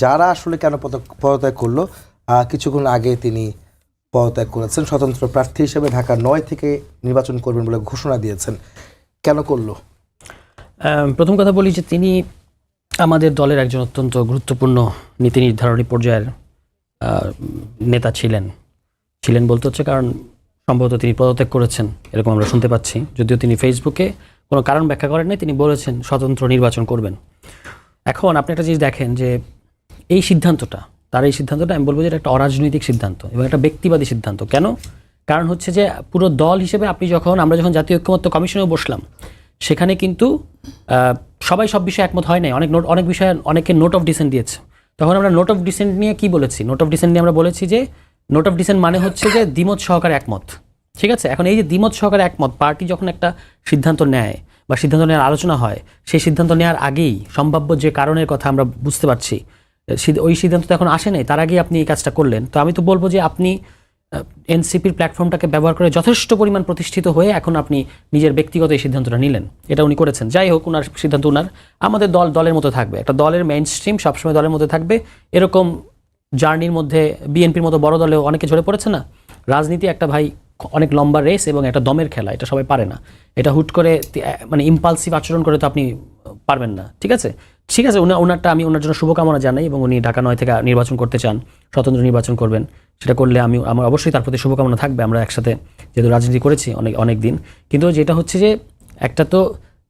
যারা আসলে কেন পদত্যাগ করলো, কিছুক্ষণ আগে তিনি পদত্যাগ করেছেন, স্বতন্ত্র প্রার্থী হিসেবে ঢাকা ৯ থেকে নির্বাচন করবেন বলে ঘোষণা দিয়েছেন। কেন করলো? প্রথম কথা বলি যে তিনি আমাদের দলের একজন অত্যন্ত গুরুত্বপূর্ণ নীতি নির্ধারণী পর্যায়ের নেতা ছিলেন বলতে হচ্ছে কারণ সম্ভবত তিনি পদত্যাগ করেছেন এরকম আমরা শুনতে পাচ্ছি, যদিও তিনি ফেসবুকে কোনো কারণ ব্যাখ্যা করেন নাই, তিনি বলেছেন স্বতন্ত্র নির্বাচন করবেন। এখন আপনি একটা জিনিস দেখেন যে এই সিদ্ধান্তটা আমি বলবো যে এটা একটা অরাজনৈতিক সিদ্ধান্ত এবং একটা ব্যক্তিবাদী সিদ্ধান্ত। কেন? কারণ হচ্ছে যে পুরো দল হিসেবে আমরা যখন জাতীয় ঐক্যমত্য কমিশনেও বসলাম, সেখানে কিন্তু সবাই সব বিষয়ে একমত হয় নাই, অনেক বিষয়ে অনেকে নোট অফ ডিসেন্ট দিয়েছে। তখন আমরা নোট অফ ডিসেন্ট নিয়ে কি বলেছি? নোট অফ ডিসেন্ট নিয়ে আমরা বলেছি যে নোট অফ ডিসেন্ট মানে হচ্ছে যে দ্বিমত সহকারে একমত। ঠিক আছে, এখন এই যে দ্বিমত সহকারে একমত, পার্টি যখন একটা সিদ্ধান্ত নেয় বা সিদ্ধান্ত নেওয়ার আলোচনা হয়, সেই সিদ্ধান্ত নেওয়ার আগেই সম্ভাব্য যে কারণের কথা আমরা বুঝতে পারছি, ওই সিদ্ধান্ত তো এখন আসে নাই, তার আগেই আপনি এই কাজটা করলেন। তো আমি তো বলবো যে আপনি এনসিপির প্ল্যাটফর্মটাকে ব্যবহার করে যথেষ্ট পরিমাণ প্রতিষ্ঠিত হয়ে এখন আপনি নিজের ব্যক্তিগত এই সিদ্ধান্তটা নিলেন, এটা উনি করেছেন। যাই হোক, ওনার সিদ্ধান্ত ওনার, আমাদের দলের মতো থাকবে, একটা দলের মেইন স্ট্রিম সবসময় দলের মধ্যে থাকবে। এরকম জার্নির মধ্যে বিএনপির মতো বড় দলেও অনেকে ঝরে পড়েছে না। রাজনীতি একটা ভাই অনেক লম্বা রেস এবং একটা দমের খেলা, এটা সবাই পারে না। এটা হুট করে মানে ইম্পালসিভ আচরণ করে তো আপনি পারবেন না। ঠিক আছে, ওনারটা আমি ওনার জন্য শুভকামনা জানাই এবং উনি ঢাকা ৯ থেকে নির্বাচন করতে চান, স্বতন্ত্র নির্বাচন করবেন। সেটা করলে আমার অবশ্যই তার প্রতি শুভকামনা থাকবে। আমরা একসাথে যেহেতু রাজনীতি করেছি অনেক দিন, কিন্তু যেটা হচ্ছে যে একটা তো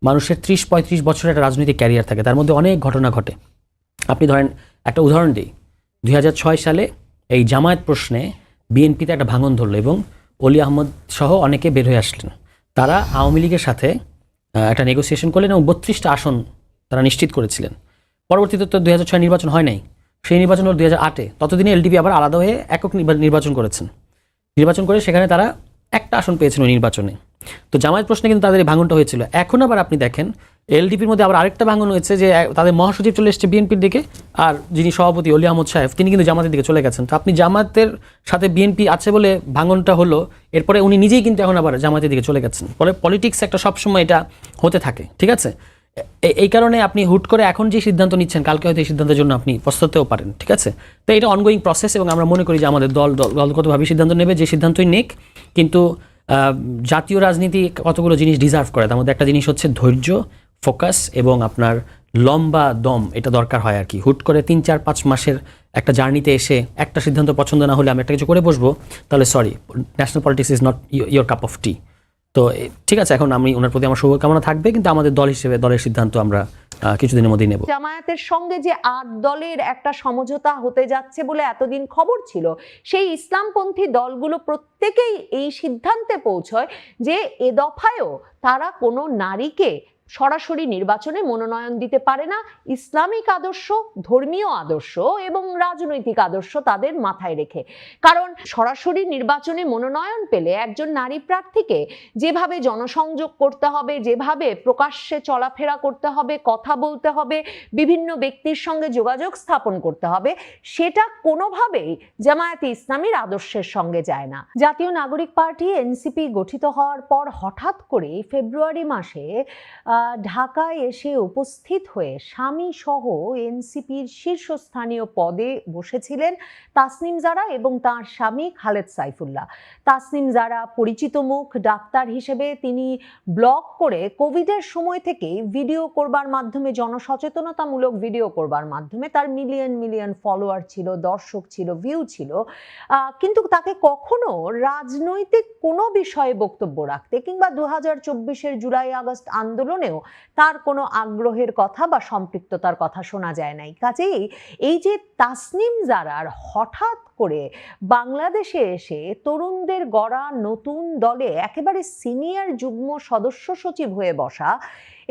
মানুষের ৩০-৩৫ বছরের একটা রাজনৈতিক ক্যারিয়ার থাকে, তার মধ্যে অনেক ঘটনা ঘটে। আপনি ধরেন একটা উদাহরণ দিই, ২০০৬ সালে এই জামায়াত প্রশ্নে বিএনপিতে একটা ভাঙন ধরলো এবং অলি আহমদ সহ অনেকে বের হয়ে আসলেন। তারা আওয়ামী লীগের সাথে একটা নেগোসিয়েশন করলেন এবং ৩২টা আসন তারা নিশ্চিত করেছিলেন। পরবর্তীতে তো ২০০৬ নির্বাচন হয় নাই, সেই নির্বাচন হল ২০০৮-এ। ততদিনে এলডিপি আবার আলাদা হয়ে একক নির্বাচন করে সেখানে তারা একটা আসন পেয়েছিল নির্বাচনে। তো জামায়াত প্রশ্নে কিন্তু তাদের এই ভাঙনটা হয়েছিল। এখন আবার আপনি দেখেন এলডিপির মধ্যে আবার আরেকটা ভাঙন হয়েছে যে তাদের মহাসচিব চলে এসেছে বিএনপির দিকে, আর যিনি সভাপতি অলি আহমদ সাহেব তিনি কিন্তু জামাতের দিকে চলে গেছেন। তো আপনি জামাতের সাথে বিএনপি আছে বলে ভাঙনটা হলো, এরপরে উনি নিজেই কিন্তু এখন আবার জামাতের দিকে চলে গেছেন। ফলে পলিটিক্স একটা সবসময় এটা হতে থাকে। ঠিক আছে, এই কারণে আপনি হুট করে এখন যে সিদ্ধান্ত নিচ্ছেন, কালকে হয়তো এই সিদ্ধান্তের জন্য আপনি পস্তাতেও পারেন। ঠিক আছে, তো এটা অনগোয়িং প্রসেস এবং আমরা মনে করি যে আমাদের দলগতভাবে সিদ্ধান্ত নেবে, যে সিদ্ধান্তই নিক। কিন্তু জাতীয় রাজনীতি কতগুলো জিনিস ডিজার্ভ করে, তার মধ্যে একটা জিনিস হচ্ছে ধৈর্য, ফোকাস এবং আপনার লম্বা দম, এটা দরকার হয় আর কি। হুট করে ৩-৪-৫ মাসের একটা জার্নিতে এসে একটা সিদ্ধান্ত পছন্দ না হলে আমি একটা কিছু করে বসবো, তাহলে sorry, national politics is not your cup of tea. তো ঠিক আছে, এখন আমি ওনার প্রতি আমার শুভকামনা থাকবে, কিন্তু আমাদের দল হিসেবে দলের সিদ্ধান্ত আমরা কিছুদিনের মধ্যেই নেব। জামায়াতের সঙ্গে যে ৮ দলের একটা সমঝোতা হতে যাচ্ছে বলে এতদিন খবর ছিল, সেই ইসলামপন্থী দলগুলো প্রত্যেকেই এই সিদ্ধান্তে পৌঁছয় যে এ দফায়ও তারা কোনো নারীকে সরাসরি নির্বাচনে মনোনয়ন দিতে পারে না, ইসলামিক আদর্শ, ধর্মীয় আদর্শ এবং রাজনৈতিক আদর্শ তাদের মাথায় রেখে। কারণ সরাসরি নির্বাচনে মনোনয়ন পেলে একজন নারী প্রার্থীকে যেভাবে জনসংযোগ করতে হবে, যেভাবে প্রকাশ্যে চলাফেরা করতে হবে, কথা বলতে হবে, বিভিন্ন ব্যক্তির সঙ্গে যোগাযোগ স্থাপন করতে হবে, সেটা কোনোভাবেই জামায়াতে ইসলামীর আদর্শের সঙ্গে যায় না। জাতীয় নাগরিক পার্টি এনসিপি গঠিত হওয়ার পর হঠাৎ করে ফেব্রুয়ারি মাসে ঢাকায় এসে উপস্থিত হয়ে স্বামী সহ এনসিপির শীর্ষস্থানীয় পদে বসেছিলেন তাসনিম জারা এবং তার স্বামী খালেদ সাইফুল্লাহ। তাসনিম জারা পরিচিত মুখ, ডাক্তার হিসেবে তিনি ব্লগ করে কোভিডের সময় থেকে ভিডিও করবার মাধ্যমে, জনসচেতনতামূলক ভিডিও করবার মাধ্যমে তার মিলিয়ন ফলোয়ার ছিল, দর্শক ছিল, ভিউ ছিল, কিন্তু তাকে কখনো রাজনৈতিক কোনো বিষয়ে বক্তব্য রাখতে কিংবা ২০২৪-এর জুলাই আগস্ট আন্দোলনেও তার কোনো আগ্রহের কথা বা সম্পৃক্ততার কথা শোনা যায় নাই। কাজেই এই যে তাসনিম জারার হঠাৎ করে বাংলাদেশে এসে তরুণদের গড়া নতুন দলে একেবারে সিনিয়র যুগ্ম সদস্য সচিব হয়ে বসা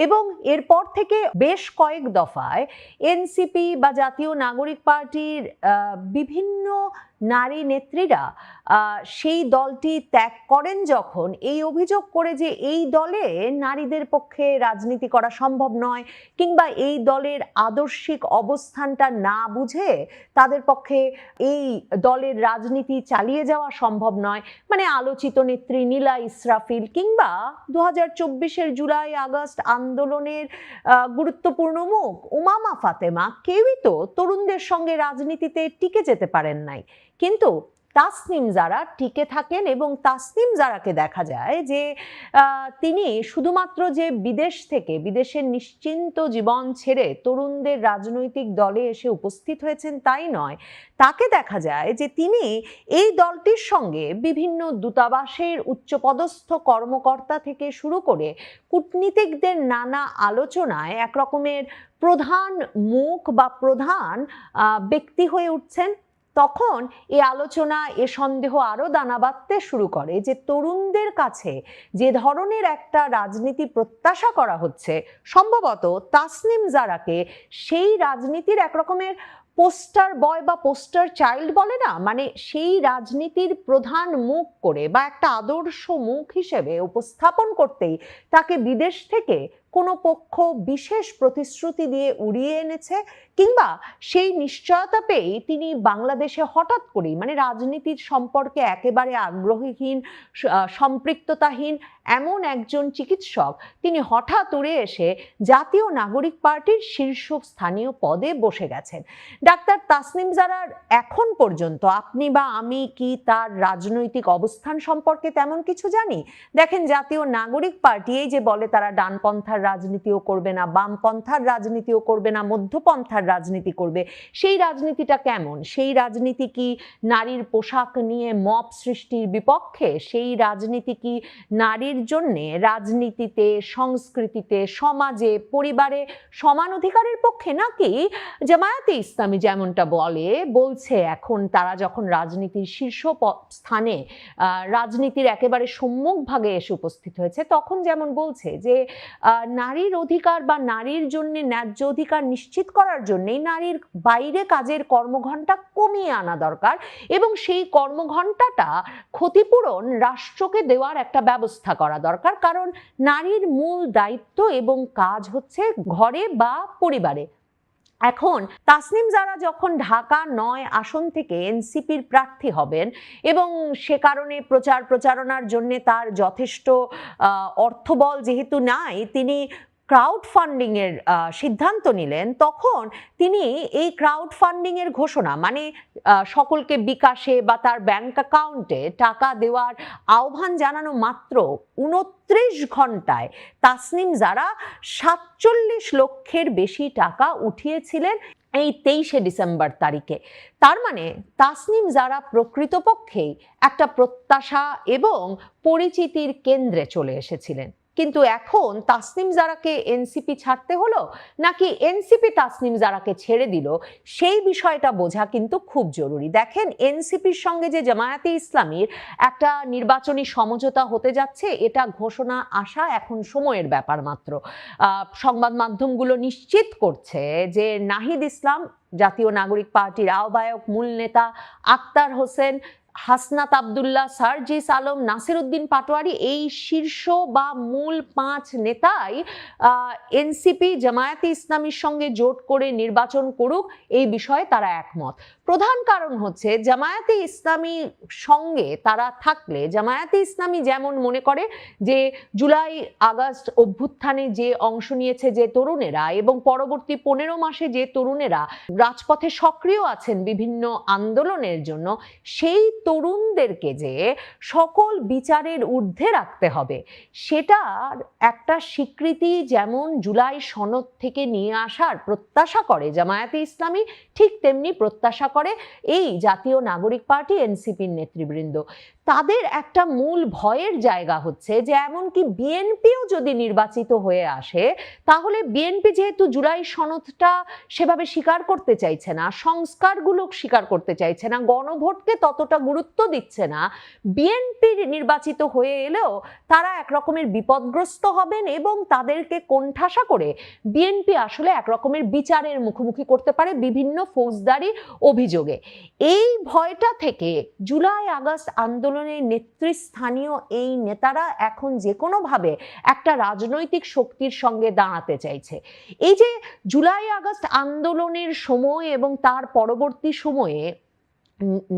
এবং এরপর থেকে বেশ কয়েক দফায় এনসিপি বা জাতীয় নাগরিক পার্টির বিভিন্ন নারী নেত্রীরা সেই দলটি ত্যাগ করেন যখন, এই অভিযোগ করে যে এই দলে নারীদের পক্ষে রাজনীতি করা সম্ভব নয় কিংবা এই দলের আদর্শিক অবস্থানটা না বুঝে তাদের পক্ষে এই দলের রাজনীতি চালিয়ে যাওয়া সম্ভব নয়। মানে আলোচিত নেত্রী নীলা ইসরাফিল কিংবা 2024-এর জুলাই আগস্ট আন্দোলনের গুরুত্বপূর্ণ মুখ উমামা ফাতেমা কেউই তো তরুণদের সঙ্গে রাজনীতিতে টিকে যেতে পারেন নাই। কিন্তু তাসনিম জারা টিকে থাকেন এবং তাসনিম জারাকে দেখা যায় যে তিনি শুধুমাত্র যে বিদেশের নিশ্চিন্ত জীবন ছেড়ে তরুণদের রাজনৈতিক দলে এসে উপস্থিত হয়েছেন তাই নয়, তাকে দেখা যায় যে তিনি এই দলটির সঙ্গে বিভিন্ন দূতাবাসের উচ্চপদস্থ কর্মকর্তা থেকে শুরু করে কূটনীতিকদের নানা আলোচনায় এক রকমের প্রধান মুখ বা প্রধান ব্যক্তি হয়ে উঠছেন। তখন এ আলোচনা, এ সন্দেহ আরো দানা বাঁধতে শুরু করে যে তরুণদের কাছে যে ধরনের একটা রাজনীতি প্রত্যাশা করা হচ্ছে, সম্ভবত তাসনিম জারাকে সেই রাজনীতির এক রকমের পোস্টার বয় বা পোস্টার চাইল্ড বলে না, মানে সেই রাজনীতির প্রধান মুখ করে বা একটা আদর্শ মুখ হিসেবে উপস্থাপন করতেই তাকে বিদেশ থেকে কোনো পক্ষ বিশেষ প্রতিশ্রুতি দিয়ে উড়িয়ে এনেছে, কিংবা সেই নিশ্চয়তা পেয়েই তিনি বাংলাদেশে হঠাৎ করেই, মানে রাজনীতির সম্পর্কে একেবারে আগ্রহীহীন, সম্পৃক্ততাহীন এমন একজন চিকিৎসক তিনি হঠাৎ উড়ে এসে জাতীয় নাগরিক পার্টির শীর্ষস্থানীয় পদে বসে গেছেন। ডাক্তার তাসনিম জারার এখন পর্যন্ত আপনি বা আমি কি তার রাজনৈতিক অবস্থান সম্পর্কে তেমন কিছু জানি? দেখেন, জাতীয় নাগরিক পার্টি এই যে বলে তারা ডানপন্থার রাজনীতিও করবে না, বামপন্থার রাজনীতিও করবে না, মধ্যপন্থার রাজনীতি করবে, সেই রাজনীতিটা কেমন? সেই রাজনীতি কি নারীর পোশাক নিয়ে মব সৃষ্টির বিপক্ষে? সেই রাজনীতি কি নারীর জন্য রাজনীতিতে, সংস্কৃতিতে, সমাজে, পরিবারে সমান অধিকারের পক্ষে? নাকি জামায়াতে ইসলামী যেমনটা বলছে এখন তারা যখন রাজনীতির শীর্ষ স্থানে, রাজনীতির একেবারে সম্মুখ ভাগে এসে উপস্থিত হয়েছে, তখন যেমন বলছে যে নারীর অধিকার বা নারীর জন্য ন্যায্য অধিকার নিশ্চিত করার জন্যই নারীর বাইরে কাজের কর্মঘণ্টা কমিয়ে আনা দরকার এবং সেই কর্মঘণ্টাটা ক্ষতিপূরণ রাষ্ট্রকে দেওয়ার একটা ব্যবস্থা করা দরকার, কারণ নারীর মূল দায়িত্ব এবং কাজ হচ্ছে ঘরে বা পরিবারে। এখন তাসনিম জারা যখন ঢাকা 9 আসন থেকে এনসিপির প্রার্থী হবেন এবং সে কারণে প্রচারণার জন্য তার যথেষ্ট অর্থবল যেহেতু নাই, তিনি ক্রাউড ফান্ডিং এর সিদ্ধান্ত নিলেন। তখন তিনি এই ক্রাউড ফান্ডিং এর ঘোষণা, মানে সকলকে বিকাশে বা তার ব্যাংক অ্যাকাউন্টে টাকা দেওয়ার আহ্বান জানানো মাত্র 29 ঘন্টায় তাসনিম জারা 47 লক্ষের বেশি টাকা উঠিয়েছিলেন এই 23শে ডিসেম্বর তারিখে। তার মানে তাসনিম জারা প্রকৃতপক্ষেই একটা প্রত্যাশা এবং পরিচিতির কেন্দ্রে চলে এসেছিলেন। কিন্তু এখন তাসনিম জারাকে এনসিপি ছাড়তে হলো নাকি এনসিপি তাসনিম জারাকে ছেড়ে দিল, সেই বিষয়টা বোঝা কিন্তু খুব জরুরি। দেখেন, এনসিপির সঙ্গে যে জামায়াতে ইসলামীর একটা নির্বাচনী সমঝোতা হতে যাচ্ছে, এটা ঘোষণা আসা এখন সময়ের ব্যাপার মাত্র। সংবাদ মাধ্যমগুলো নিশ্চিত করছে যে নাহিদ ইসলাম, জাতীয় নাগরিক পার্টির আহ্বায়ক, মূল নেতা আক্তার হোসেন, হাসনাত আব্দুল্লাহ, সার্জিস আলম, নাসির উদ্দিন পাটোয়ারি, এই শীর্ষ বা মূল 5 নেতাই এনসিপি জামায়াতে ইসলামীর সঙ্গে জোট করে নির্বাচন করুক এই বিষয়ে তারা একমত। প্রধান কারণ হচ্ছে জামায়াতে ইসলামী সঙ্গে তারা থাকলে, জামায়াতে ইসলামী যেমন মনে করে যে জুলাই আগস্ট অভ্যুত্থানে যে অংশ নিয়েছে যে তরুণেরা এবং পরবর্তী 15 মাসে যে তরুণেরা রাজপথে সক্রিয় আছেন বিভিন্ন আন্দোলনের জন্য, সেই তরুণদেরকে যে সকল বিচারের ঊর্ধ্বে রাখতে হবে, সেটার একটা স্বীকৃতি যেমন জুলাই সনদ থেকে নিয়ে আসার প্রত্যাশা করে জামায়াতে ইসলামী, ঠিক তেমনি প্রত্যাশা করে এই জাতীয় নাগরিক পার্টি এনসিপির নেতৃবৃন্দ। তাদের একটা মূল ভয়ের জায়গা হচ্ছে যে এমনকি বিএনপিও যদি নির্বাচিত হয়ে আসে, তাহলে বিএনপি যেহেতু জুলাই সনদটা সেভাবে স্বীকার করতে চাইছে না, সংস্কারগুলো স্বীকার করতে চাইছে না, গণভোটকে ততটা গুরুত্ব দিচ্ছে না, বিএনপি নির্বাচিত হয়ে এলেও তারা একরকমের বিপদগ্রস্ত হবেন এবং তাদেরকে কোণঠাসা করে বিএনপি আসলে একরকমের বিচারের মুখোমুখি করতে পারে বিভিন্ন ফৌজদারি অভিযোগে। এই ভয়টা থেকে জুলাই আগস্ট আন্দোলনের নেতৃস্থানীয় এই নেতারা এখন যে কোনোভাবে একটা রাজনৈতিক শক্তির সঙ্গে দাঁড়াতে চাইছে। এই যে জুলাই আগস্ট আন্দোলনের সময় এবং তার পরবর্তী সময়ে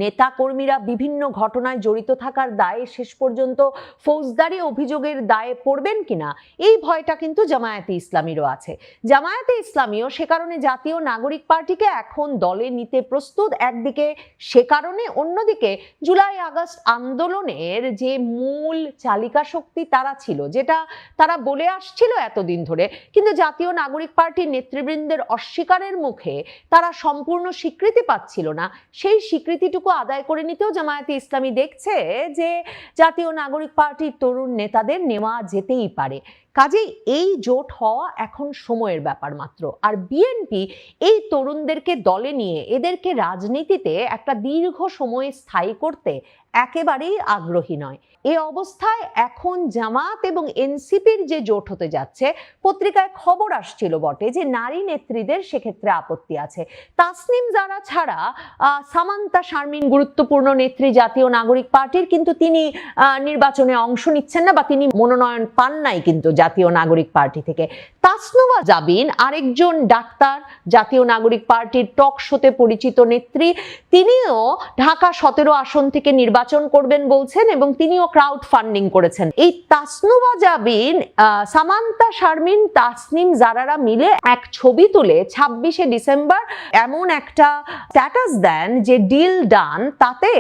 নেতাকর্মীরা বিভিন্ন ঘটনায় জড়িত থাকার দায়ে শেষ পর্যন্ত ফৌজদারি অভিযোগের দায়ে পড়বেন কিনা, এই ভয়টা কিন্তু জামায়াতে ইসলামীরও আছে। জামায়াতে ইসলামীও সে কারণে জাতীয় নাগরিক পার্টিকে এখন দলে নিতে প্রস্তুত, একদিকে সে কারণে, অন্যদিকে জুলাই আগস্ট আন্দোলনের যে মূল চালিকা শক্তি তারা ছিল, যেটা তারা বলে আসছিল এতদিন ধরে, কিন্তু জাতীয় নাগরিক পার্টির নেতৃবৃন্দের অস্বীকারের মুখে তারা সম্পূর্ণ স্বীকৃতি পাচ্ছিল না। সেই স্বীকৃতিটুকু আদায় করে নিতেও জামায়াতে ইসলামী দেখছে যে জাতীয় নাগরিক পার্টির তরুণ নেতাদের নেওয়া যেতেই পারে। কাজেই এই জোট হওয়া এখন সময়ের ব্যাপার মাত্র। আর বিএনপি এই তরুণদেরকে দলে নিয়ে এদেরকে রাজনীতিতে একটা দীর্ঘ সময় স্থায়ী করতে একেবারেই আগ্রহী নয়। এই অবস্থায় এখন জামাত এবং এনসিপির যে জোট হতে যাচ্ছে, পত্রিকায় খবর আসছিল বটে যে নারী নেত্রীদের সেক্ষেত্রে আপত্তি আছে। তাসনিম জারা ছাড়া সামান্তা শারমিন গুরুত্বপূর্ণ নেত্রী জাতীয় নাগরিক পার্টির, কিন্তু তিনি নির্বাচনে অংশ নিচ্ছেন না বা তিনি মনোনয়ন পান নাই কিন্তু জাতীয় নাগরিক পার্টি থেকে। তাসনুভা জাবিন আরেকজন ডাক্তার, জাতীয় নাগরিক পার্টির টক শোতে পরিচিত নেত্রী, তিনিও ঢাকা 17 আসন থেকে নির্বাচন করবেন বলছেন এবং তিনিও ক্রাউড ফান্ডিং করেছেন। এই তাসনুভা জাবিন, সামান্তা শারমিন, তাসনিম জারারা মিলে এক ছবি তুলে 26শে ডিসেম্বর এমন একটা স্ট্যাটাস দেন যে ডিল ডান। তাতে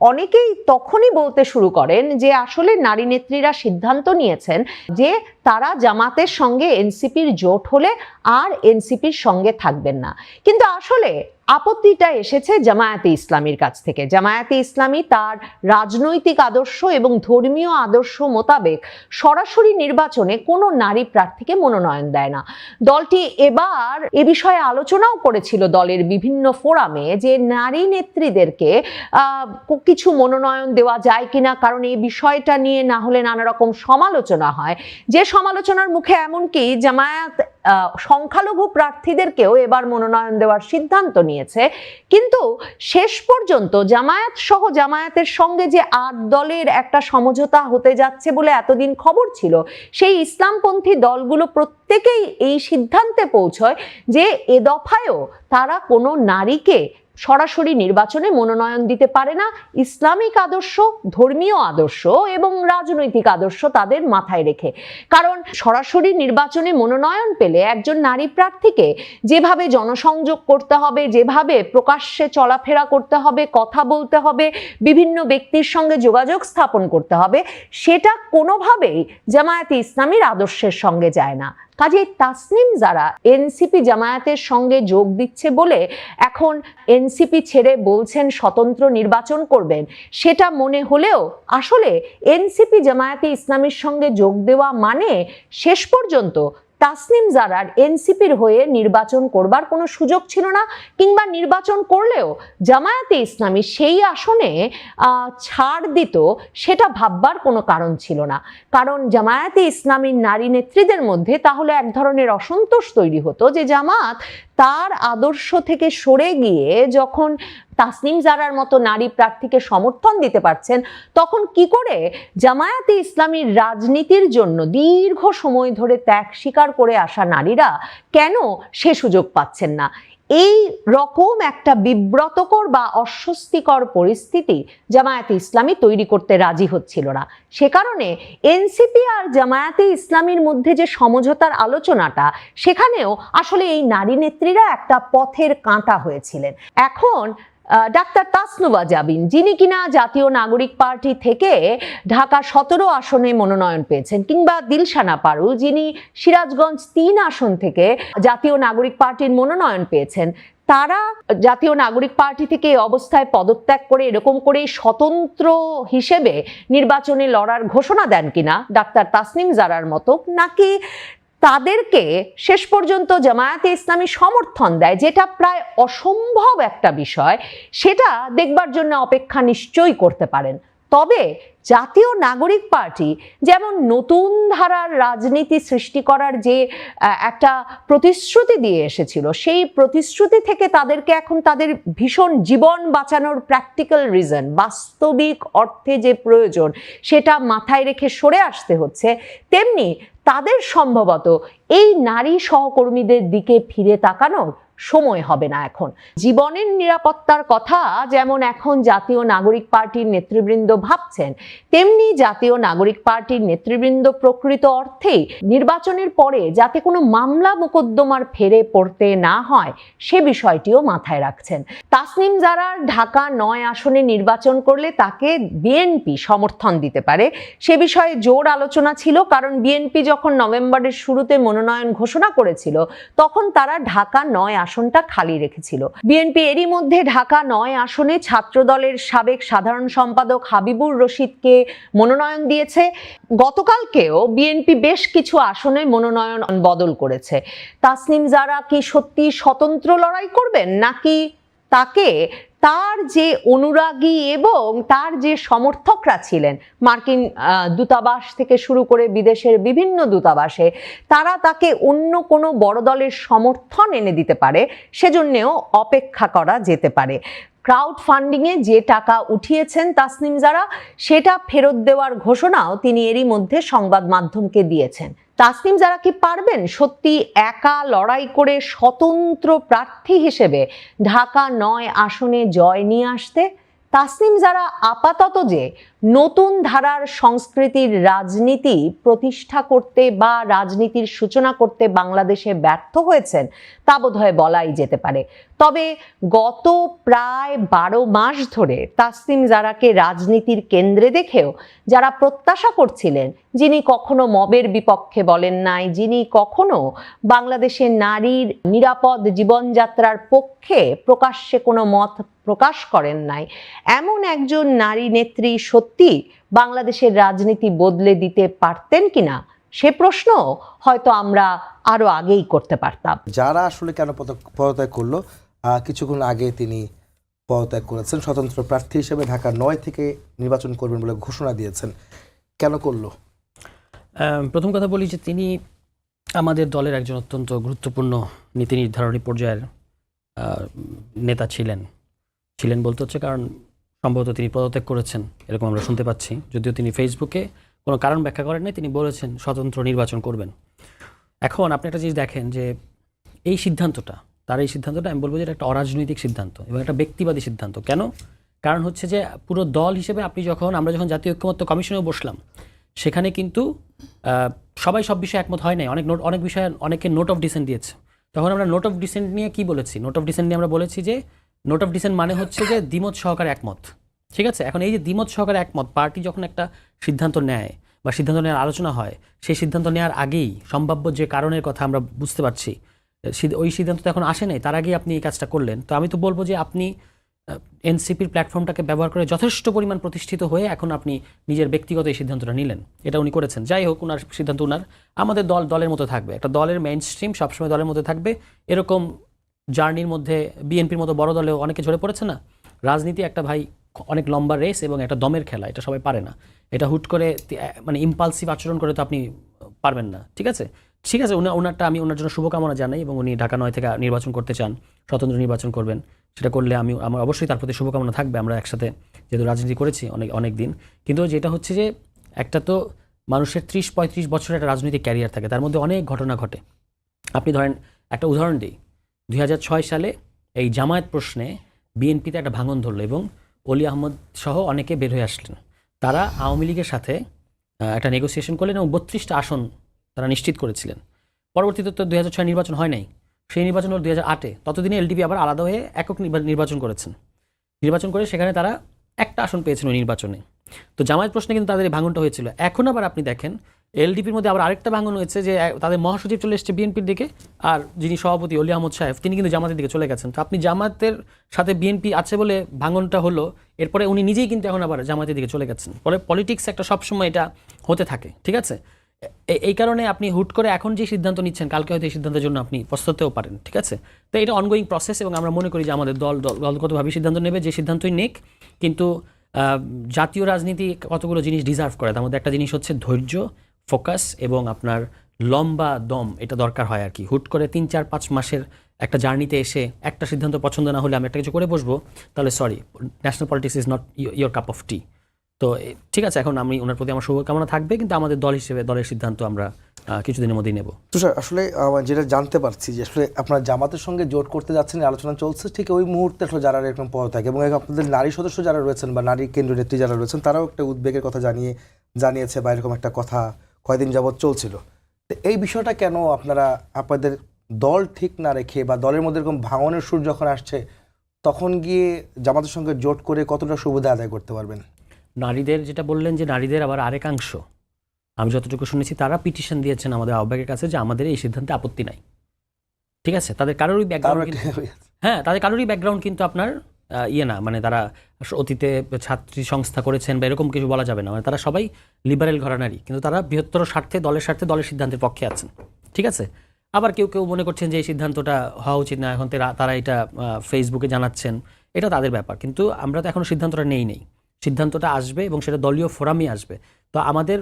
অনেকেই তখনই বলতে শুরু করেন যে আসলে নারী নেত্রীরা সিদ্ধান্ত নিয়েছেন যে তারা জামাতের সঙ্গে এনসিপির জোট হলে আর এনসিপির সঙ্গে থাকবেন না। কিন্তু আসলে আপত্তিটা এসেছে জামায়াতে ইসলামীর কাছ থেকে। জামায়াতে ইসলামী তার রাজনৈতিক আদর্শ এবং ধর্মীয় আদর্শ মোতাবেক সরাসরি নির্বাচনে কোনো নারী প্রার্থীকে মনোনয়ন দেয় না। দলটি এবার এ বিষয়ে আলোচনাও করেছিল দলের বিভিন্ন ফোরামে যে নারী নেত্রীদেরকে কিছু মনোনয়ন দেওয়া যায় কিনা, কারণ এই বিষয়টা নিয়ে না হলে নানা রকম সমালোচনা হয়, যে সমালোচনার মুখে এমনকি জামায়াত সংখ্যালঘু প্রার্থীদেরকেও এবার মনোনয়ন দেওয়ার সিদ্ধান্ত নিয়েছে। কিন্তু শেষ পর্যন্ত জামায়াত সহ জামায়াতের সঙ্গে যে 8 দলের একটা সমঝোতা হতে যাচ্ছে বলে এতদিন খবর ছিল, সেই ইসলামপন্থী দলগুলো প্রত্যেকেই এই সিদ্ধান্তে পৌঁছয় যে এ দফায়ও তারা কোনো নারীকে সরাসরি নির্বাচনে মনোনয়ন দিতে পারে না, ইসলামিক আদর্শ, ধর্মীয় আদর্শ এবং রাজনৈতিক আদর্শ তাদের মাথায় রেখে। কারণ সরাসরি নির্বাচনে মনোনয়ন পেলে একজন নারী প্রার্থীকে যেভাবে জনসংযোগ করতে হবে, যেভাবে প্রকাশ্যে চলাফেরা করতে হবে, কথা বলতে হবে, বিভিন্ন ব্যক্তির সঙ্গে যোগাযোগ স্থাপন করতে হবে, সেটা কোনোভাবেই জামায়াতে ইসলামীর আদর্শের সঙ্গে যায় না। কাজে তাসনিম যারা এনসিপি জামায়াতের সঙ্গে যোগ দিচ্ছে বলে এখন এনসিপি ছেড়ে বলছেন স্বতন্ত্র নির্বাচন করবেন, সেটা মনে হলেও আসলে এনসিপি জামায়াতে ইসলামীর সঙ্গে যোগ দেওয়া মানে শেষ পর্যন্ত তাসনিম জারার এনসিপির হয়ে নির্বাচন করবার কোনো সুযোগ ছিল না, কিংবা নির্বাচন করলেও জামায়াতে ইসলামী সেই আসনে ছাড় দিত সেটা ভাববার কোনো কারণ ছিল না। কারণ জামায়াতে ইসলামীর নারী নেত্রীদের মধ্যে তাহলে এক ধরনের অসন্তোষ তৈরি হতো যে জামাত তার আদর্শ থেকে সরে গিয়ে যখন তাসনিম জারার মতো নারী প্রার্থীকে সমর্থন দিতে পারছেন, তখন কি করে জামায়াতে ইসলামীর রাজনীতির জন্য দীর্ঘ সময় ধরে ত্যাগ স্বীকার করে আসা নারীরা কেন সে সুযোগ পাচ্ছেন না? এই রকম একটা বিব্রতকর বা অস্বস্তিকর পরিস্থিতি জামায়াতে ইসলামী তৈরি করতে রাজি হচ্ছিল না। সে কারণে এনসিপি আর জামায়াতে ইসলামীর মধ্যে যে সমঝোতার আলোচনাটা, সেখানেও আসলে এই নারী নেত্রীরা একটা পথের কাঁটা হয়েছিলেন। এখন ডাক্তার তাসনুভা জাবিন, যিনি কিনা জাতীয় নাগরিক পার্টি থেকে ঢাকা 17 আসনে মনোনয়ন পেয়েছেন, কিংবা দিলশানা পারুল, যিনি সিরাজগঞ্জ 3 আসন থেকে জাতীয় নাগরিক পার্টির মনোনয়ন পেয়েছেন, তারা জাতীয় নাগরিক পার্টি থেকে এই অবস্থায় পদত্যাগ করে এরকম করে স্বতন্ত্র হিসেবে নির্বাচনে লড়ার ঘোষণা দেন কিনা ডাক্তার তাসনিম জারার মতো, নাকি তাদেরকে শেষ পর্যন্ত জামায়াতে ইসলামী সমর্থন দেয়, যেটা প্রায় অসম্ভব একটা বিষয়, সেটা দেখবার জন্য অপেক্ষা নিশ্চয়ই করতে পারেন। তবে জাতীয় নাগরিক পার্টি যেমন নতুন ধারার রাজনীতি সৃষ্টি করার যে একটা প্রতিশ্রুতি দিয়ে এসেছিল, সেই প্রতিশ্রুতি থেকে তাদেরকে এখন তাদের ভীষণ জীবন বাঁচানোর প্র্যাকটিক্যাল রিজন, বাস্তবিক অর্থে যে প্রয়োজন, সেটা মাথায় রেখে সরে আসতে হচ্ছে। তেমনি তাদের সম্ভবত এই নারী সহকর্মীদের দিকে ফিরে তাকানোর সময় হবে না এখন। জীবনের নিরাপত্তার কথা যেমন এখন জাতীয় নাগরিক পার্টির নেতৃবৃন্দ ভাবছেন, তেমনি জাতীয় নাগরিক পার্টির নেতৃবৃন্দ প্রকৃত অর্থেই নির্বাচনের পরে যাতে কোনো মামলা মোকদ্দমার ফেরে পড়তে না হয় সে বিষয়টিও মাথায় রাখছেন। তাসনিম জারার ঢাকা 9 আসনে নির্বাচন করলে তাকে বিএনপি সমর্থন দিতে পারে, সে বিষয়ে জোর আলোচনা ছিল, কারণ বিএনপি যখন নভেম্বরের শুরুতে মনোনয়ন ঘোষণা করেছিল তখন তারা ঢাকা 9 আসনটা খালি রেখেছিল। বিএনপি এরই মধ্যে ঢাকা 9 আসনে ছাত্রদলের সাবেক সাধারণ সম্পাদক হাবিবুর রশিদকে মনোনয়ন দিয়েছে। গতকালকেও বিএনপি বেশ কিছু আসনে মনোনয়ন বদল করেছে। তাসনিম জারা কি সত্যি স্বতন্ত্র লড়াই করবেন, নাকি তাকে তার যে অনুরাগী এবং তার যে সমর্থকরা ছিলেন মার্কিন দূতাবাস থেকে শুরু করে বিদেশের বিভিন্ন দূতাবাসে, তারা তাকে অন্য কোনো বড় দলের সমর্থন এনে দিতে পারে, সেজন্যও অপেক্ষা করা যেতে পারে। ক্রাউড ফান্ডিংয়ে যে টাকা উঠিয়েছেন তাসনিম জারা সেটা ফেরত দেওয়ার ঘোষণাও তিনি এরই মধ্যে সংবাদ মাধ্যমকে দিয়েছেন। তাসনিম জারা কি পারবেন সত্যি একা লড়াই করে স্বতন্ত্র প্রার্থী হিসেবে ঢাকা 9 আসনে জয় নিয়ে আসতে? তাসনিম জারা আপাতত যে নতুন ধারার সংস্কৃতির রাজনীতি প্রতিষ্ঠা করতে বা রাজনীতির সূচনা করতে বাংলাদেশে ব্যর্থ হয়েছেন তা বোধহয় বলাই যেতে পারে। তবে গত প্রায় 12 মাস ধরে তাসনিম জারাকে রাজনীতির কেন্দ্রে দেখেও যারা প্রত্যাশা করছিলেন, যিনি কখনো মবের বিপক্ষে বলেন নাই, যিনি কখনো বাংলাদেশের নারীর নিরাপদ জীবনযাত্রার পক্ষে প্রকাশ্যে কোনো মত প্রকাশ করেন নাই, এমন একজন নারী নেত্রী সত্যি বাংলাদেশের রাজনীতি বদলে দিতে পারতেন কিনা সে প্রশ্ন হয়তো আমরা আরো আগেই করতে পারতাম। যারা আসলে কেন পদত্যাগ করলো, কিছুক্ষণ আগে তিনি পদত্যাগ করেছেন, স্বতন্ত্র প্রার্থী হিসেবে ঢাকা 9 থেকে নির্বাচন করবেন বলে ঘোষণা দিয়েছেন। কেন করলো? প্রথম কথা বলি যে তিনি আমাদের দলের একজন অত্যন্ত গুরুত্বপূর্ণ নীতি নির্ধারণী পর্যায়ের নেতা ছিলেন বলতে হচ্ছে কারণ সম্ভবত তিনি পদত্যাগ করেছেন এরকম আমরা শুনতে পাচ্ছি, যদিও তিনি ফেসবুকে কোনো কারণ ব্যাখ্যা করেন নাই, তিনি বলেছেন স্বতন্ত্র নির্বাচন করবেন। এখন আপনি একটা জিনিস দেখেন যে এই সিদ্ধান্তটা আমি বলবো যে এটা একটা অরাজনৈতিক সিদ্ধান্ত এবং একটা ব্যক্তিবাদী সিদ্ধান্ত। কেন? কারণ হচ্ছে যে পুরো দল হিসেবে আমরা যখন জাতীয় ঐক্যমত্য কমিশনেও বসলাম, সেখানে কিন্তু সবাই সব বিষয়ে একমত হয় নাই, অনেক বিষয়ে অনেকে নোট অফ ডিসেন্ট দিয়েছে। তখন আমরা নোট অফ ডিসেন্ট নিয়ে কি বলেছি? নোট অফ ডিসেন্ট নিয়ে আমরা বলেছি যে নোট অফ ডিসেন্ট মানে হচ্ছে যে দ্বিমত সহকারে একমত। ঠিক আছে, এখন এই যে দ্বিমত সহকারে একমত, পার্টি যখন একটা সিদ্ধান্ত নেয় বা সিদ্ধান্ত নেওয়ার আলোচনা হয়, সেই সিদ্ধান্ত নেওয়ার আগেই সম্ভাব্য যে কারণের কথা আমরা বুঝতে পারছি, ওই সিদ্ধান্ত তো এখন আসে নাই, তার আগেই আপনি এই কাজটা করলেন। তো আমি তো বলবো যে আপনি এনসিপির প্ল্যাটফর্মটাকে ব্যবহার করে যথেষ্ট পরিমাণ প্রতিষ্ঠিত হয়ে এখন আপনি নিজের ব্যক্তিগত এই সিদ্ধান্তটা নিলেন, এটা উনি করেছেন। যাই হোক, ওনার সিদ্ধান্ত ওনার, আমাদের দলের মতো থাকবে, একটা দলের মেইন স্ট্রিম সবসময় দলের মধ্যে থাকবে। এরকম জার্নির মধ্যে বিএনপির মতো বড় দলেও অনেকে ঝরে পড়েছে না। রাজনীতি একটা ভাই অনেক লম্বা রেস এবং একটা দমের খেলা, এটা সবাই পারে না। এটা হুট করে মানে ইম্পালসিভ আচরণ করে তো আপনি পারবেন না। ঠিক আছে, ওনারটা আমি ওনার জন্য শুভকামনা জানাই এবং উনি ঢাকা 9 থেকে নির্বাচন করতে চান, স্বতন্ত্র নির্বাচন করবেন, সেটা করলে আমার অবশ্যই তার প্রতি শুভকামনা থাকবে। আমরা একসাথে যেহেতু রাজনীতি করেছি অনেক দিন, কিন্তু যেটা হচ্ছে যে একটা তো মানুষের 30-35 বছরের একটা রাজনৈতিক ক্যারিয়ার থাকে, তার মধ্যে অনেক ঘটনা ঘটে। আপনি ধরেন একটা উদাহরণ দিই, 2006 সালে এই জামায়াত প্রশ্নে বিএনপিতে একটা ভাঙন ধরলো এবং অলি আহমদ সহ অনেকে বের হয়ে আসলেন। তারা আওয়ামী লীগের সাথে একটা নেগোসিয়েশন করলেন এবং 32টা আসন তারা নিশ্চিত করেছিলেন। পরবর্তীতে তো 2006 নির্বাচন হয় নাই, সেই নির্বাচন হল 2008-এ। ততদিনে এলডিপি আবার আলাদা হয়ে একক নির্বাচন করে সেখানে তারা একটা আসন পেয়েছেন ওই নির্বাচনে। তো জামায়াত প্রশ্নে কিন্তু তাদের এই ভাঙনটা হয়েছিল। এখন আবার আপনি দেখেন এলডিপির মধ্যে আবার আরেকটা ভাঙন হয়েছে যে তাদের মহাসচিব চলে এসেছে বিএনপির দিকে, আর যিনি সভাপতি অলি আহমদ সাহেব তিনি কিন্তু জামাতের দিকে চলে গেছেন। তো আপনি জামাতের সাথে বিএনপি আছে বলে ভাঙনটা হলো, এরপরে উনি নিজেই কিন্তু এখন আবার জামাতের দিকে চলে গেছেন। ফলে পলিটিক্স একটা সবসময় এটা হতে থাকে। ঠিক আছে, এই কারণে আপনি হুট করে এখন যে সিদ্ধান্ত নিচ্ছেন, কালকে হয়তো এই সিদ্ধান্তের জন্য আপনি পস্তাতেও পারেন। ঠিক আছে, তো এটা অনগোয়িং প্রসেস এবং আমরা মনে করি যে আমাদের দলগতভাবে সিদ্ধান্ত নেবে, যে সিদ্ধান্তই নিক। কিন্তু জাতীয় রাজনীতি কতগুলো জিনিস ডিজার্ভ করে, তার মধ্যে একটা জিনিস হচ্ছে ধৈর্য, ফোকাস এবং আপনার লম্বা দম, এটা দরকার হয় আর কি। হুট করে 3-4-5 মাসের একটা জার্নিতে এসে একটা সিদ্ধান্ত পছন্দ না হলে আমি একটা কিছু করে বসবো, তাহলে sorry, national politics is not your cup of tea. তো ঠিক আছে, এখন আমি ওনার প্রতি আমার শুভকামনা থাকবে, কিন্তু আমাদের দল হিসেবে দলের সিদ্ধান্ত আমরা কিছুদিনের মধ্যেই নেব। তুষার, আসলে যেটা জানতে পারছি যে আসলে আপনারা জামাতের সঙ্গে জোট করতে যাচ্ছেন, আলোচনা চলছে, ঠিক ওই মুহূর্তে আসলে যারা এরকম পদত্যাগ এবং আপনাদের নারী সদস্য যারা রয়েছেন বা নারী কেন্দ্রীয় নেত্রী যারা রয়েছেন তারাও একটা উদ্বেগের কথা জানিয়েছে বা এরকম একটা কথা কয়েকদিন যাবৎ চলছিল। তো এই বিষয়টা কেন আপনারা আপনাদের দল ঠিক না রেখে বা দলের মধ্যে এরকম ভাঙনের সুর যখন আসছে তখন গিয়ে জামাতের সঙ্গে জোট করে কতটা সুবিধা আদায় করতে পারবেন? নারীদের যেটা বললেন যে নারীদের আবার আরেকাংশ, আমি যতটুকু শুনেছি তারা পিটিশন দিয়েছেন আমাদের আহ্বায়কের কাছে যে আমাদের এই সিদ্ধান্তে আপত্তি নাই। ঠিক আছে, তাদের কারোরই ব্যাকগ্রাউন্ড, হ্যাঁ তাদের কারোরই ব্যাকগ্রাউন্ড কিন্তু আপনার না, মানে তারা অতীতে ছাত্রী সংস্থা করেছেন বা এরকম কিছু বলা যাবে না, মানে তারা সবাই লিবারেল ঘরানারই, কিন্তু তারা বৃহত্তর স্বার্থে দলের সিদ্ধান্তের পক্ষে আছেন। ঠিক আছে, আবার কেউ কেউ মনে করছেন যে এই সিদ্ধান্তটা হওয়া উচিত না, এখন তারা এটা ফেসবুকে জানাচ্ছেন, এটা তাদের ব্যাপার, কিন্তু আমরা তো এখনো সিদ্ধান্তটা নেই, সিদ্ধান্তটা আসবে এবং সেটা দলীয় ফোরামে আসবে। তো আমাদের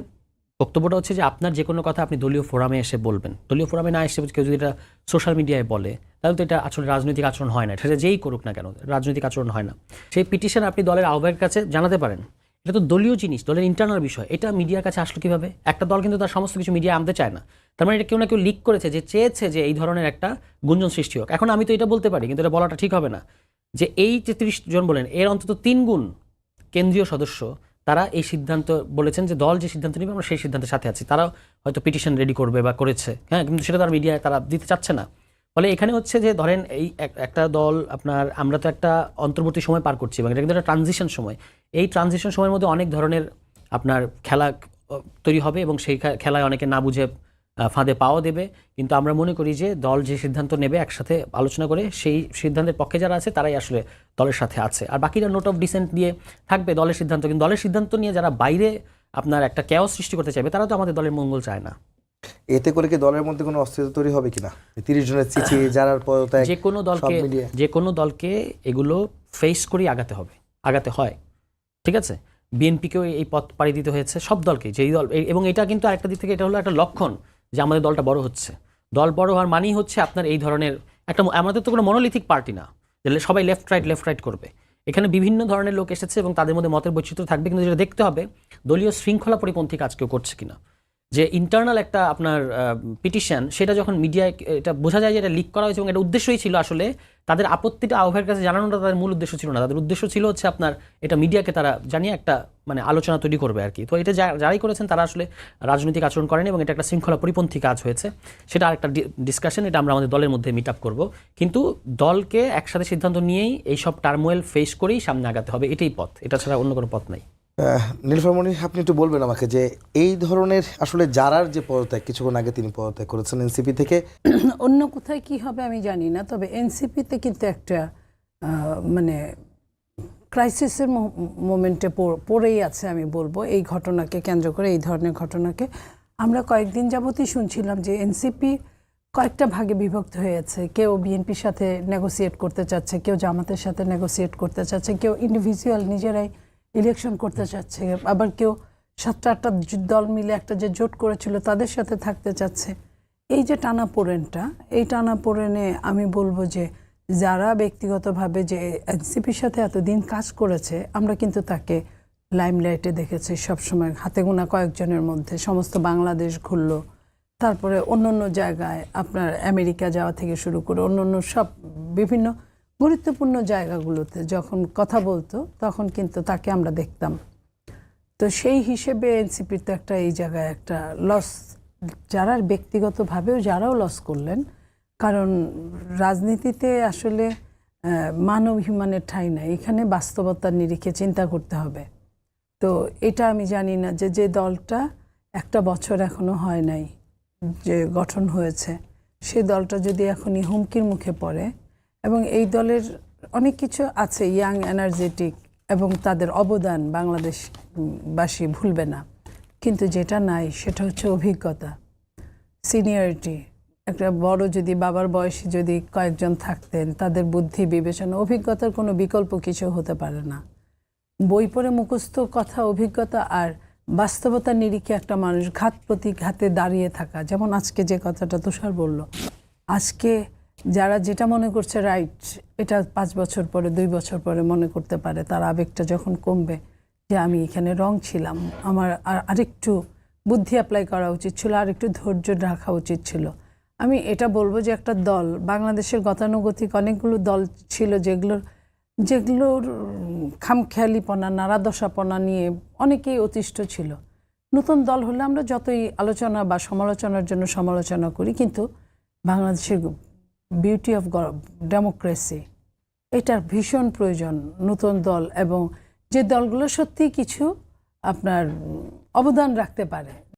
বক্তব্যটা হচ্ছে যে আপনার যে কোনো কথা আপনি দলীয় ফোরামে এসে বলবেন, দলীয় ফোরামে না এসে কেউ যদি এটা সোশ্যাল মিডিয়ায় বলে তাহলে তো এটা আসলে রাজনৈতিক আচরণ হয় না, সেটা যেই করুক না কেন রাজনৈতিক আচরণ হয় না। সেই পিটিশন আপনি দলের আহ্বায়কের কাছে জানাতে পারেন, এটা তো দলীয় জিনিস, দলের ইন্টারনাল বিষয়, এটা মিডিয়ার কাছে আসলো কিভাবে? একটা দল কিন্তু তার সমস্ত কিছু মিডিয়া আনতে চায় না, তার মানে এটা কেউ না কেউ লিক করেছে, যে চেয়েছে যে এই ধরনের একটা গুঞ্জন সৃষ্টি হোক। এখন আমি তো এটা বলতে পারি, কিন্তু এটা বলাটা ঠিক হবে না, যে এই যে 30 জন বলেন এর অন্তত 3 গুণ কেন্দ্রীয় সদস্য তারা এই সিদ্ধান্ত বলেছেন যে দল যে সিদ্ধান্ত নেবে আমরা সেই সিদ্ধান্তের সাথে আছি, তারাও হয়তো পিটিশন রেডি করবে বা করেছে, হ্যাঁ, কিন্তু সেটা তার মিডিয়ায় তারা দিতে চাচ্ছে না। ফলে এখানে হচ্ছে যে ধরেন এই একটা দল আপনার, আমরা তো একটা অন্তর্বর্তী সময় পার করছি এবং এটা কিন্তু একটা ট্রানজিশন সময়, এই ট্রানজিশন সময়ের মধ্যে অনেক ধরনের আপনার খেলা তৈরি হবে এবং সেই খেলায় অনেকে না বুঝে ফাঁদে পাও দেবে, কিন্তু আমরা মনে করি যে দল যে সিদ্ধান্ত নেবে একসাথে আলোচনা করে সেই সিদ্ধান্তের পক্ষে যারা আছে তারাই আসলে দলের সাথে আছে, আর বাকিরা নোট অফ ডিসেন্ট দিয়ে থাকবে দলের সিদ্ধান্ত, কিন্তু দলের সিদ্ধান্ত নিয়ে যারা বাইরে আপনার একটা ক্যাওস সৃষ্টি করতে চাইবে তারা তো আমাদের দলের মঙ্গল চায় না। এতে করে কি দলের মধ্যে কোনো অস্থিরতা তৈরি হবে কিনা? 30 জনের চিঠি যারা পদত্যাগ, যে কোনো দলকে এগুলো ফেস করে আগাতে হয়। ঠিক আছে, বিএনপিকেও এই পথ পাড়ি দিতে হয়েছে, সব দলকে, যেই দল, এবং এটা কিন্তু আরেকটা দিক থেকে এটা হলো একটা লক্ষণ যে আমাদের দলটা বড় হচ্ছে। দল বড় হওয়ার মানেই হচ্ছে আপনার এই ধরনের একটা, আমাদের তো কোনো মনোলিথিক পার্টি না যে সবাই লেফট রাইট করবে, এখানে বিভিন্ন ধরনের লোক এসেছে এবং তাদের মধ্যে মতের বৈচিত্র্য থাকবে, কিন্তু যেটা দেখতে হবে দলীয় শৃঙ্খলা পরিপন্থী কাজ কেউ করছে কিনা। যে ইন্টারনাল একটা আপনার পিটিশন, সেটা যখন মিডিয়ায় এটা বোঝা যায় যে এটা লিক করা হয়েছে এবং এটা উদ্দেশ্যই ছিল আসলে তাদের আপত্তিটা আহ্বায়কের কাছে জানানোটা তাদের মূল উদ্দেশ্য ছিল না, তাদের উদ্দেশ্য ছিল হচ্ছে আপনার এটা মিডিয়াকে তারা জানিয়ে একটা মানে আলোচনা তৈরি করবে আর কি। তো এটা যারাই করেছেন তারা আসলে রাজনৈতিক আচরণ করেন এবং এটা একটা শৃঙ্খলা পরিপন্থী কাজ হয়েছে, সেটা আরেকটা ডিসকাশন, এটা আমরা আমাদের দলের মধ্যে মিট আপ করবো, কিন্তু দলকে একসাথে সিদ্ধান্ত নিয়েই এইসব টার্মোয়েল ফেস করেই সামনে আগাতে হবে, এটাই পথ, এটা ছাড়া অন্য কোনো পথ নাই। নীলফামারী, আপনি একটু বলবেন আমাকে যে এই ধরনের আসলে যারার যে পদত্যাগ, কিছুক্ষণ আগে তিনি পদত্যাগ করেছেন এনসিপি থেকে, অন্য কোথায় কি হবে আমি জানি না, তবে এনসিপিতে কিন্তু একটা মানে ক্রাইসিসের মোমেন্টে পড়েই আছে আমি বলবো, এই ঘটনাকে কেন্দ্র করে, এই ধরনের ঘটনাকে আমরা কয়েকদিন যাবতই শুনছিলাম যে এনসিপি কয়েকটা ভাগে বিভক্ত হয়েছে, কেউ বিএনপির সাথে নেগোসিয়েট করতে চাচ্ছে, কেউ জামাতের সাথে নেগোসিয়েট করতে চাচ্ছে, কেউ ইন্ডিভিজুয়াল নিজেরাই ইলেকশন করতে চাচ্ছে, আবার কেউ 7-8টা দল মিলে একটা যে জোট করেছিল তাদের সাথে থাকতে চাচ্ছে। এই যে টানাপোড়েনটা, এই টানাপোড়েনে আমি বলবো যে যারা ব্যক্তিগতভাবে যে এনসিপির সাথে এতদিন কাজ করেছে, আমরা কিন্তু তাকে লাইমলাইটে দেখেছি সবসময়, হাতে গোনা কয়েকজনের মধ্যে সমস্ত বাংলাদেশ ঘুরল, তারপরে অন্য জায়গায় আপনার আমেরিকা যাওয়া থেকে শুরু করে অন্য সব বিভিন্ন গুরুত্বপূর্ণ জায়গাগুলোতে যখন কথা বলতো তখন কিন্তু তাকে আমরা দেখতাম। তো সেই হিসেবে এনসিপির তো একটা এই জায়গায় একটা লস, যারা ব্যক্তিগতভাবেও যারাও লস করলেন, কারণ রাজনীতিতে আসলে মান অভিমানের ঠাঁই নাই, এখানে বাস্তবতার নিরিখে চিন্তা করতে হবে। তো এটা আমি জানি না যে দলটা একটা বছর এখনো হয় নাই যে গঠন হয়েছে, সেই দলটা যদি এখনই হুমকির মুখে পড়ে, এবং এই দলের অনেক কিছু আছে ইয়াং এনার্জেটিক এবং তাদের অবদান বাংলাদেশবাসী ভুলবে না, কিন্তু যেটা নাই সেটা হচ্ছে অভিজ্ঞতা, সিনিয়রিটি। একটা বড় যদি বাবার বয়সী যদি কয়েকজন থাকতেন, তাদের বুদ্ধি বিবেচনা অভিজ্ঞতার কোনো বিকল্প কিছু হতে পারে না। বই পড়ে মুখস্থ কথা অভিজ্ঞতা আর বাস্তবতার নিরিখে একটা মানুষ ঘাত প্রতিঘাতে দাঁড়িয়ে থাকা, যেমন আজকে যে কথাটা তুষার বলল, আজকে যারা যেটা মনে করছে রাইট, এটা 5 বছর পরে 2 বছর পরে মনে করতে পারে, তার আবেগটা যখন কমবে যে আমি এখানে রং ছিলাম, আমার আরেকটু বুদ্ধি অ্যাপ্লাই করা উচিত ছিল, আরেকটু ধৈর্য রাখা উচিত ছিল। আমি এটা বলবো যে একটা দল, বাংলাদেশের গতানুগতিক অনেকগুলো দল ছিল যেগুলোর খামখেয়ালিপনা, নাড়াদশাপনা নিয়ে অনেকেই অতিষ্ঠ ছিল। নতুন দল হলে আমরা যতই আলোচনা বা সমালোচনার জন্য সমালোচনা করি, কিন্তু বাংলাদেশের বিউটি অফ ডেমোক্রেসি, এটার ভীষণ প্রয়োজন নতুন দল, এবং যে দলগুলো সত্যিই কিছু আপনার অবদান রাখতে পারে।